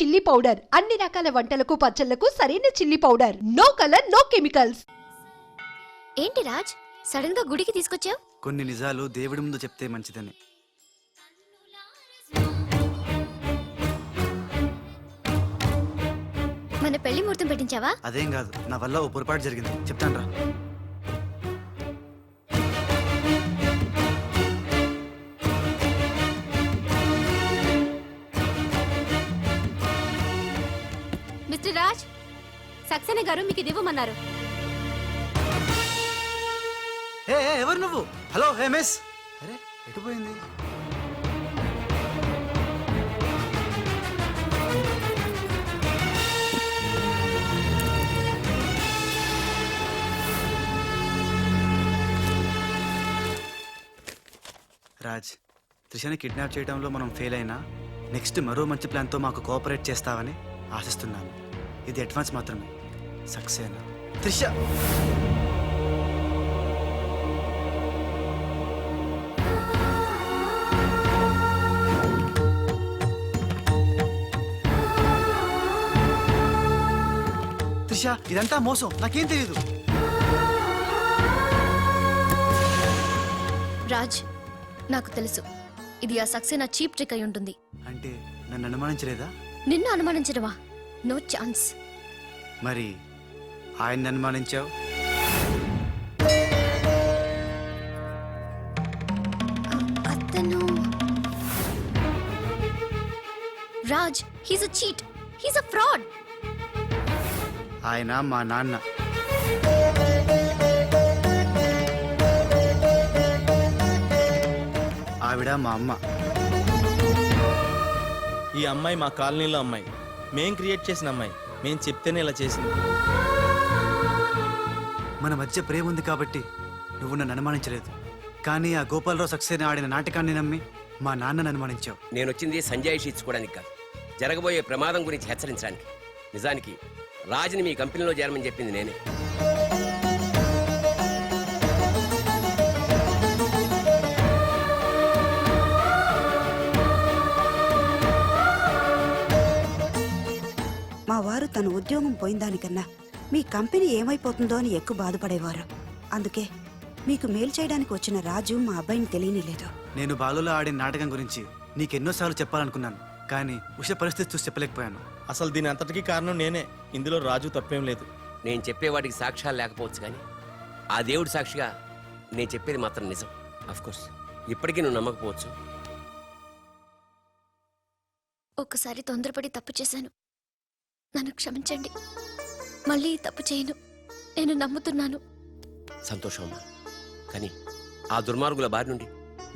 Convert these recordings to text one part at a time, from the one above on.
Chilli powder అన్ని రకాల వంటలకు పచ్చళ్లకు సరైన chilli powder. No colour no chemicals. ఏంటి రాజ్ సడన్ గా గుడికి తీసుకొచ్చావు? కొన్ని నిజాలు దేవుడి ముందు చెప్తే మంచిదని. మన పెళ్లి ముహూర్తం పెట్టించావా? అదేం కాదు, నా వల్ల ఓ పొరపాటు జరిగింది, చెప్తాను రా. మిస్టర్ రాజ్, సక్సేనా గారు మీకు ఇది ఇవ్వమన్నారు. ఎవరు నువ్వు? హలో, హే మిస్. అరే ఎటు పోయింది? రాజ్, త్రిషని కిడ్నాప్ చేయడంలో మనం ఫెయిల్ అయినా నెక్స్ట్ మరో మంచి ప్లాన్తో మాకు కోఆపరేట్ చేస్తావని ఆశిస్తున్నాను. ఇది అడ్వాన్స్ మాత్రమే. సక్సేనా, త్రిష. త్రిష, ఇదంతా మోసం, నాకేం తెలియదు. రాజ్, నాకు తెలుసు ఇది ఆ సక్సేనా చీప్ ట్రిక్ అయి ఉంటుంది. అంటే నన్ను అనుమానించలేదా? నిన్ను అనుమానించడమా? No chance. మరి ఆయన్ని అనుమానించావు? అతను Raj, he's a cheat, he's a fraud. ఆయన మా నాన్న. ఆవిడ మా అమ్మ. ఈ అమ్మాయి మా కాలనీలో అమ్మాయి, మేం క్రియేట్ చేసిన అమ్మాయి. మేం చెప్తేనే ఇలా చేసింది. మన మధ్య ప్రేమ ఉంది కాబట్టి నువ్వు నన్ను అనుమానించలేదు. కానీ ఆ గోపాలరావు సక్సేనా ఆడిన నాటకాన్ని నమ్మి మా నాన్నను అనుమానించావు. నేను వచ్చింది సంజాయిషి ఇచ్చుకోవడానికి కాదు, జరగబోయే ప్రమాదం గురించి హెచ్చరించడానికి. నిజానికి రాజుని మీ కంపెనీలో చేరమని చెప్పింది నేనే. మా వారు తన ఉద్యోగం పోయిందానికన్నా మీ కంపెనీ ఏమైపోతుందో అని ఎక్కువ బాధపడేవారు. అందుకే మీకు మేలు చేయడానికి వచ్చిన రాజు మా అబ్బాయిని తెలియనిలేదు. నేను బాలులో ఆడిన నాటకం గురించి నీకెన్నోసార్లు చెప్పాలనుకున్నాను, కానీ ఉష పరిస్థితి చూసి చెప్పలేకపోయాను. అసలు దీని అంతటికీ కారణం నేనే. ఇందులో రాజు తప్పేం లేదు. నేను చెప్పేవాడికి సాక్ష్యాలు లేకపోవచ్చు, కానీ ఆ దేవుడి సాక్షిగా నేను చెప్పేది మాత్రం నిజం. అఫ్కోర్స్ ఇప్పటికీ నువ్వు నమ్మకపోవచ్చు. ఒక్కసారి తొందరపడి తప్పు చేశాను, నన్ను క్షమించండి. మళ్ళీ తప్పు చేయను, నేను నమ్ముతున్నాను. సంతోషం అమ్మా, కానీ ఆ దుర్మార్గుల బారి నుండి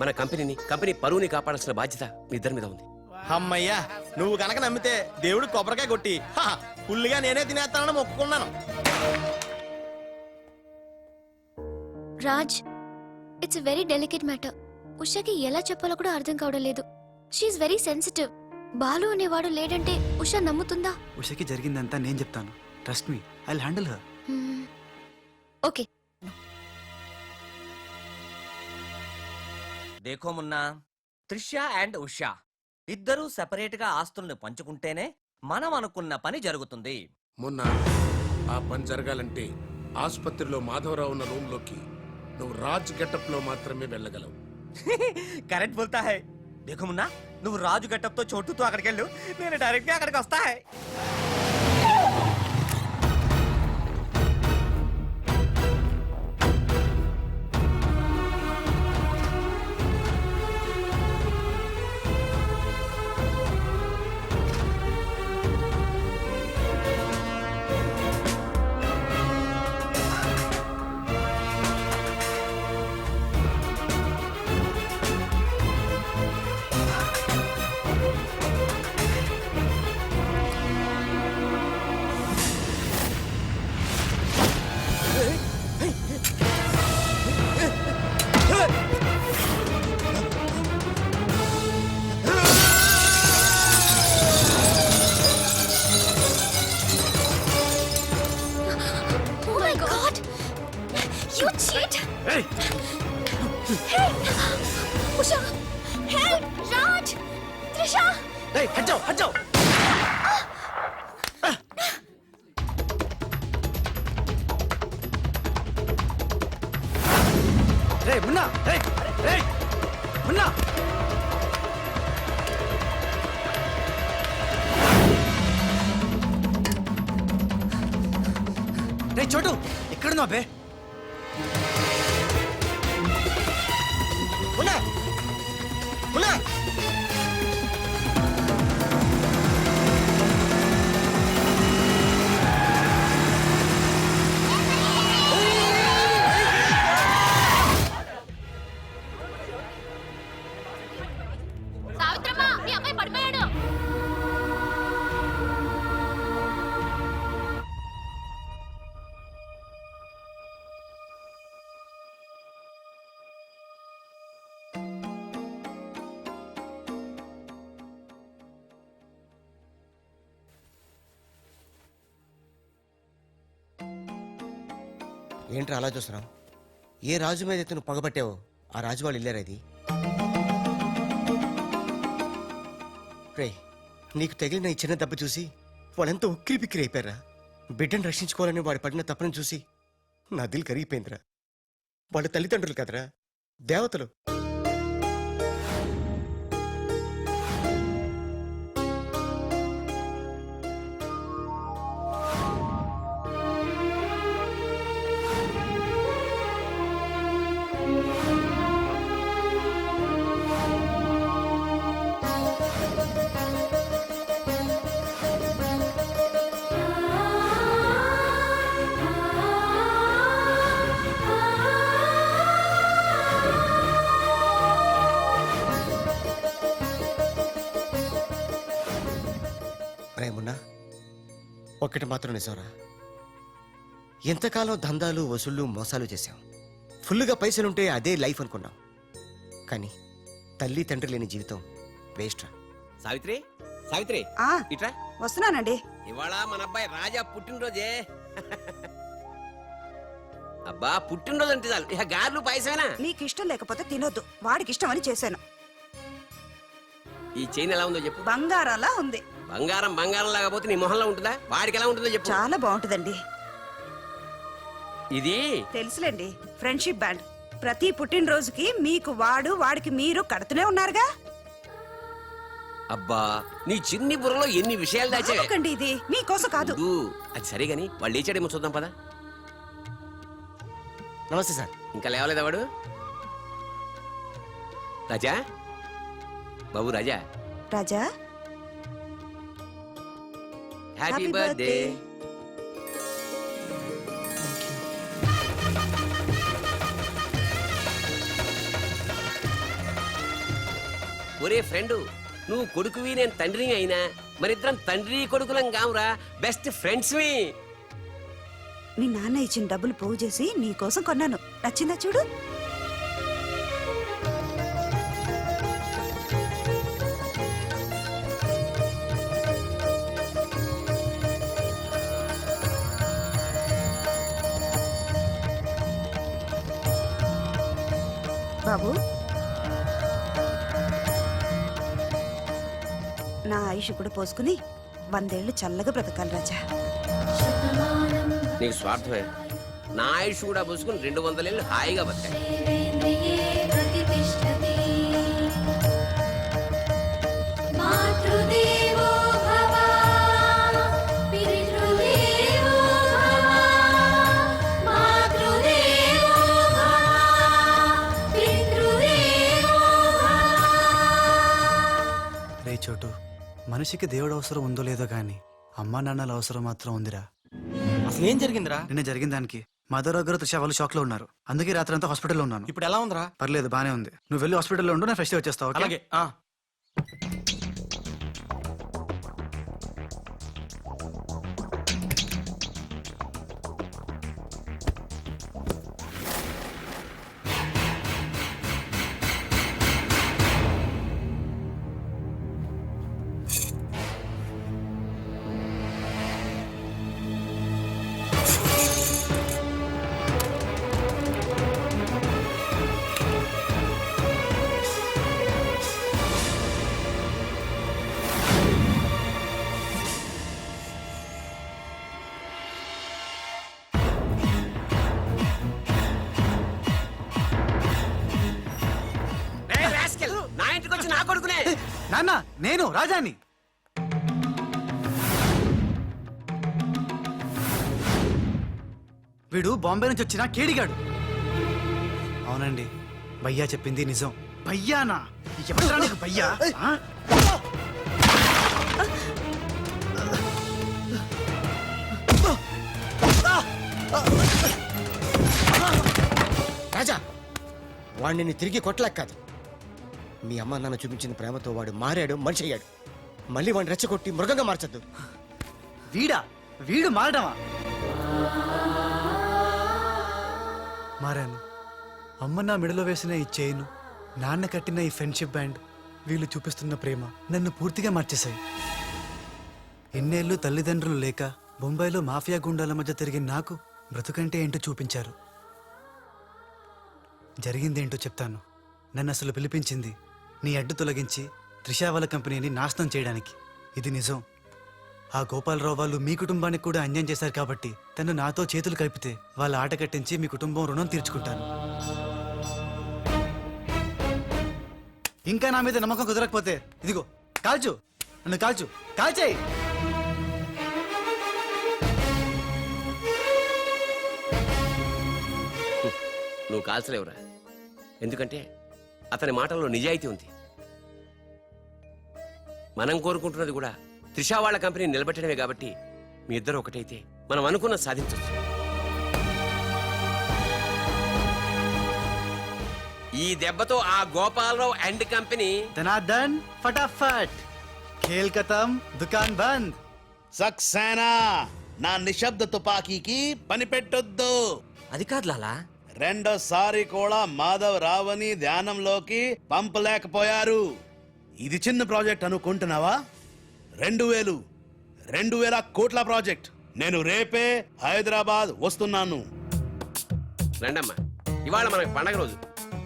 మన కంపెనీ పరువుని కాపాడాల్సిన బాధ్యత మీ ఇద్దరి మీద ఉంది. అమ్మయ్యా, నువ్వు కనుక నమ్మితే దేవుడు కొబ్బరికాయ కొట్టి ఫుల్గా నేనే తినేస్తానని మొక్కుకున్నాను. Raj, it's very delicate matter. ఉషకి ఎలా చెప్పాలో కూడా అర్థం కావడం లేదు. She very sensitive. బాలు అనేవాడు లేడంటే ఉష నమ్ముతుందా? ఉషకి జరిగిందంతా నేను చెప్తాను. Trust me, I will handle her. Okay. దేఖో మున్నా, త్రిష అండ్ ఉషా ఇద్దరూ సెపరేట్ గా ఆస్తుల్ని పంచుకుంటేనే మనం అనుకున్న పని జరుగుతుంది. మొన్న ఆ పని జరగాలంటే ఆసుపత్రిలో మాధవరావు ఉన్న రూమ్ లోకి నువ్వు రాజ్ గెటప్ లో మాత్రమే వెళ్ళగలవు. కరెక్ట్ బోల్తా హై. దేఖో మున్నా, నువ్వు రాజు గెటప్ తో చోటుతో అక్కడికి వెళ్ళు, నేను డైరెక్ట్ గా అక్కడికి వస్తా high. You cheat! Hey! Hey! Usha! Help! Raj! Trisha! Hey, हट जाओ! మున్నా రే చోటు ఎక్కడున్నావు బే ఉన్నా ఉన్నా సావిత్రమ్మ మీ అమ్మాయి పడిపోయాడు. ఏంట్రా అలా చూస్తున్నావు? ఏ రాజు మీద అయితే నువ్వు పగబట్టావో ఆ రాజు వాళ్ళు వెళ్ళారు అది. రే, నీకు తగిలిన ఈ చిన్న దెబ్బ చూసి వాళ్ళెంత ఉక్కిరి బిక్కిరి అయిపోయారా. బిడ్డను రక్షించుకోవాలని వాడు పడిన తప్పని చూసి నా దిల్ కరిగిపోయిందిరా. వాళ్ళ తల్లిదండ్రులు కదరా, దేవతలు. ప్రేమున్నా, ఒక్కటి మాత్రం నిజంరా, ఎంతకాలం దందాలు వసూళ్ళు మోసాలు చేశాం. ఫుల్గా పైసలుంటే అదే లైఫ్ అనుకున్నాం. కానీ తల్లి తండ్రి లేని జీవితం వేస్ట్ రా. సావిత్రి సావిత్రి ఆ ఇట్రా. వస్తున్నానండి. ఇవాళ మన అబ్బాయి రాజా పుట్టినరోజే. అబ్బా పుట్టినరోజు అంటే చాలు ఇక గార్లు పాయసమేనా? మీకు ఇష్టం లేకపోతే తినొద్దు, వాడికి ఇష్టం అని చేశాను. ఈ చైన్ ఎలా ఉందో చెప్పు. బంగారంలా ఉంది. బంగారం బంగారం లాగపోతే నీ మొహంలో ఉంటుందా? వాడికి ఎలా ఉంటుందో చెప్పు. చాలా బాగుంటుందండి. ఇది తెలుసులేండి, ఫ్రెండ్షిప్ బ్యాండ్. ప్రతి పుట్టినరోజుకి మీకు వాడు, వాడికి మీరు కడుతూనే ఉన్నారుగా. అబ్బా నీ చిన్ని బుర్రలో ఎన్ని విషయాలు దాచావే. నాకండి, ఇది మీకోసం కాదు. ఊ, అది సరే గాని వాళ్ళు లేచాడేమో చూద్దాం పదా. నమస్తే సార్. ఇంకా లేవలేదా వాడు? రాజా బాబు రాజా, రాజా హ్యాపీ Happy బర్త్డే. birthday. ఒరే ఫ్రెండు, నువ్వు కొడుకువి నేను తండ్రిని అయినా మరిద్దరం తండ్రి కొడుకులం కావురా, బెస్ట్ ఫ్రెండ్స్వి. మీ నాన్న ఇచ్చిన డబ్బులు పోగు చేసి నీకోసం కొన్నాను. నచ్చిందా చూడు. బాబు, నా ఆయుష్ కూడా పోసుకుని 100 ఏళ్ళు చల్లగా బ్రతకాలి రాజా. నీకు స్వార్థమే. నా ఆయుష్ కూడా పోసుకుని 200 ఏళ్ళు హాయిగా బతకాలి. రే చోటు, మనిషికి దేవుడు అవసరం ఉందో లేదో గానీ అమ్మా నాన్నల అవసరం మాత్రం ఉందిరా. అసలు ఏం జరిగిందిరా? నిన్న జరిగిన దానికి మదర్ దగ్గర త్రిష వాళ్ళు షాక్ లో ఉన్నారు. అందుకే రాత్రి అంతా హాస్పిటల్లో ఉన్నాను. ఇప్పుడు ఎలా ఉందిరా? పర్లేదు, బానే ఉంది. నువ్వు వెళ్ళి హాస్పిటల్లో ఉండు, నేను ఫ్రెష్ వచ్చేస్తావు. ఓకే? అలాగే. నాన్న నేను రాజాని. వీడు బాంబే నుంచి వచ్చిన కేడిగాడు. అవునండి, భయ్యా చెప్పింది నిజం. భయ్యానా? ఎవరా నీకు భయ్యా? ఆ? రాజా, వాడిని తిరిగి కొట్టలేక కాదు. మీ అమ్మ నాన్న చూపించిన ప్రేమతో వాడు మారాడు, మనిషి అయ్యాడు. మళ్ళీ వాడిని రెచ్చగొట్టి మృగంగా మార్చద్దు. వీడు మారడమా? మారాను. అమ్మ నా మెడలో వేసిన ఈ చైను, నాన్న కట్టిన ఈ ఫ్రెండ్షిప్ బ్యాండ్, వీళ్ళు చూపిస్తున్న ప్రేమ నన్ను పూర్తిగా మార్చేశాయి. ఎన్నేళ్ళు తల్లిదండ్రులు లేక బొంబాయిలో మాఫియా గుండాల మధ్య తిరిగిన నాకు బ్రతుకంటే ఏంటో చూపించారు. జరిగిందేంటో చెప్తాను. నన్ను అసలు పిలిపించింది నీ అడ్డు తొలగించి త్రిషా వాళ్ళ కంపెనీని నాశనం చేయడానికి. ఇది నిజం. ఆ గోపాలరావు వాళ్ళు మీ కుటుంబానికి కూడా అన్యాయం చేశారు కాబట్టి తను నాతో చేతులు కలిపితే వాళ్ళ ఆట కట్టించి మీ కుటుంబం రుణం తీర్చుకుంటాను. ఇంకా నా మీద నమ్మకం కుదరకపోతే ఇదిగో కాల్చు, నన్ను కాల్చు, కాల్చేయి. నువ్వు కాల్చలేవురా, ఎందుకంటే అతని మాటల్లో నిజాయితీ ఉంది. మనం కోరుకుంటున్నది కూడా త్రిషా వాళ్ళ కంపెనీ నిలబెట్టడమే కాబట్టి మీ ఇద్దరు ఒకటైతే మనం అనుకున్న సాధించవచ్చు. ఈ దెబ్బతో ఆ గోపాలరావు అండ్ కంపెనీ ధనార్దన్ ఫటాఫట్, ఖేల్ ఖతం, దుకాన్ బంద్. సక్సేనా, నా నిశ్శబ్ద తుపాకీకి పని పెట్టొద్దు. అది కాదు లాలా. రెండోసారి కూడా మాధవ్ రావని ధ్యానంలోకి పంపలేకపోయారు. ఇది చిన్న ప్రాజెక్ట్ అనుకుంటున్నావా? 2000 కోట్ల ప్రాజెక్ట్. నేను రేపే హైదరాబాద్ వస్తున్నాను. రండమ్మా, ఇవాళ మనకి పండగ రోజు.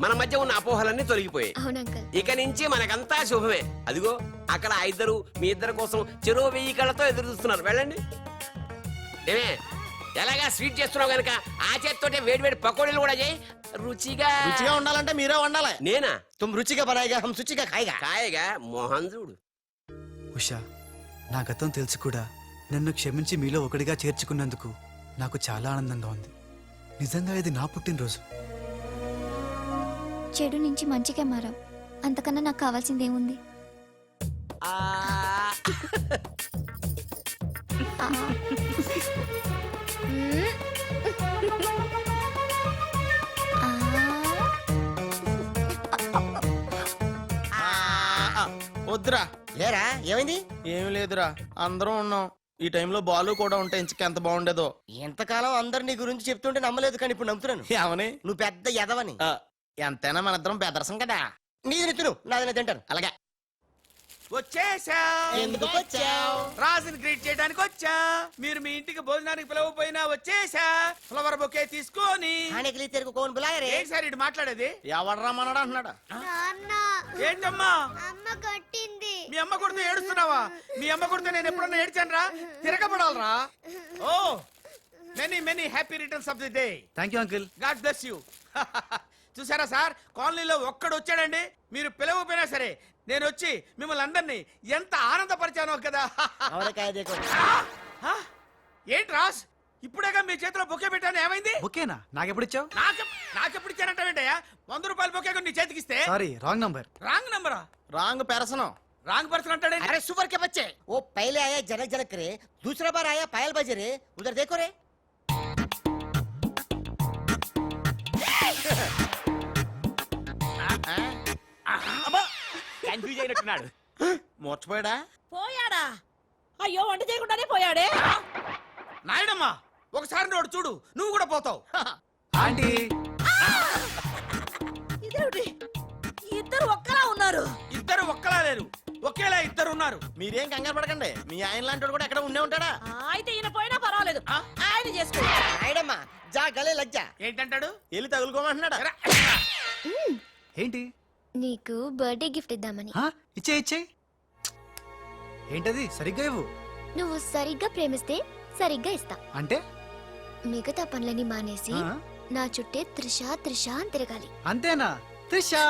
మన మధ్య ఉన్న అపోహలన్నీ తొలగిపోయాయి. అవును అంకుల్. ఇక నుంచి మనకంతా శుభమే. అదిగో అక్కడ ఆ ఇద్దరు మీ ఇద్దరి కోసం చెరో 1000 కళ్ళతో ఎదురు చూస్తున్నారు. వెళ్ళండి. ఏమే, ఎలాగా స్వీట్ చేస్తున్నావు గనక ఆ చేతితోటే వేడివేడి పకోడీలు కూడా చేయి. రుచిగా రుచిగా ఉండాలంటే మీరే వండాలి. నేనా? తుమ్ రుచిగా బనాయిగా హమ్ శుచిగా ఖాయిగా. కాయగా మోహన్ చూడు. ఉషా, నా గతం తెలిసి కూడా నన్ను క్షమించి మీలో ఒకటిగా చేర్చుకున్నందుకు నాకు చాలా ఆనందంగా ఉంది. నిజంగా ఇది నా పుట్టినరోజు. చెడు నుంచి మంచిగా మారావు. అంతకన్నా నాకు కావాల్సిందేముంది? ఆ, వద్దురా. లేరా, ఏమైంది? ఏం లేదురా, అందరం ఉన్నాం. ఈ టైంలో బాలు కూడా ఉంటే ఇంచకెంత బాగుండేదో. ఎంతకాలం అందరు నీ గురించి చెప్తుంటే నమ్మలేదు, కానీ ఇప్పుడు నమ్ముతున్నాను. ఏమని? నువ్వు పెద్ద ఎదవని. ఎంతైనా మన ఇద్దరం బెదరసం కదా. నీది తిను, నాది నేను తింటాను. అలాగే. వచ్చేసా. ఎందుకు వచ్చావ్? రాజుని గ్రీట్ చేయడానికి వచ్చా. మీరు మీ ఇంటికి భోజనానికి పిలవపోయినా వచ్చేసా. ఫ్లవర్ బొకే తీసుకొని. హానికలి తెరుగు కోన్ బులాయరే. ఏంటి సార్ ఇటు మాట్లాడేది? ఎవరు రమ్మన్నాడు అంటున్నాడా? ఏంటమ్మా? అమ్మ కొట్టింది. మీ అమ్మ కొడితే ఏడుస్తున్నావా? మీ అమ్మ కొడితే నేను ఎప్పుడన్నా ఏడ్చాను రా? తిరగబడాలరా? Oh, many happy returns of the day. Thank you uncle. God bless you. చూసారా సార్, కాలనీలో ఒక్కడు వచ్చాడండి, మీరు పిలవపోయినా సరే నేను వచ్చి మిమ్మల్ని అందరినీ ఎంత ఆనందపరిచానో కదా. ఆ? ఏంటి రాస్, ఇప్పుడేగా మీ చేతిలో బొకే పెట్టాను, ఏమైంది? ఓకేనా? నాకెప్పుడు ఇచ్చావు? నాకెప్పుడు ఇచ్చానంటావేంటయ్యా? 100 రూపాయల బొకే నీ చేతికిస్తే. Sorry, wrong number. రాంగ్ నంబరా? రాంగ్ పెరసనం. రాంగ్ పర్సన్ అంటాడే. अरे सुपर के बच्चे, वो पहले आया जनक जनक रे, दूसरा बार आया पायल बजे रे, उधर देखो रे. కన్ఫ్యూజ్ అయినట్టున్నాడు. మోర్చిపోయాడా? పోయాడా? అయ్యో, వంట చేయకుండానే పోయాడే. నాయుడమ్మా, ఒకసారి నోడు చూడు, నువ్వు కూడా పోతావు. ఆంటీ, ఇదేమిటి? ఇద్దరు ఒక్కలా ఉన్నారు. ఇద్దరు ఒక్కలా లేరు, ఒకేలా ఇద్దరు ఉన్నారు. మీరేం కంగారు పడకండి, మీ ఆయన లాంటి కూడా ఎక్కడ ఉండే ఉంటాడా. అయితే ఈయన పోయినా పర్వాలేదు, ఆయన చేసుకో. నాయుడమ్మా, जा गले लग जा. ఏంటంటాడు? వెళ్ళి తగులుకోమంటున్నాడా? ఎరా. ఏంటి? నీకు బర్త్డే గిఫ్ట్ ఇద్దామని. ఇచ్చే. ఏంటది? సరిగ్గా ఇవ్వు. నువ్వు సరిగ్గా ప్రేమిస్తే సరిగ్గా ఇస్తా. అంటే మిగతా పనులని మానేసి ఆ? నా చుట్టే త్రిష త్రిష అని తిరగాలి. అంతేనా? త్రిషా.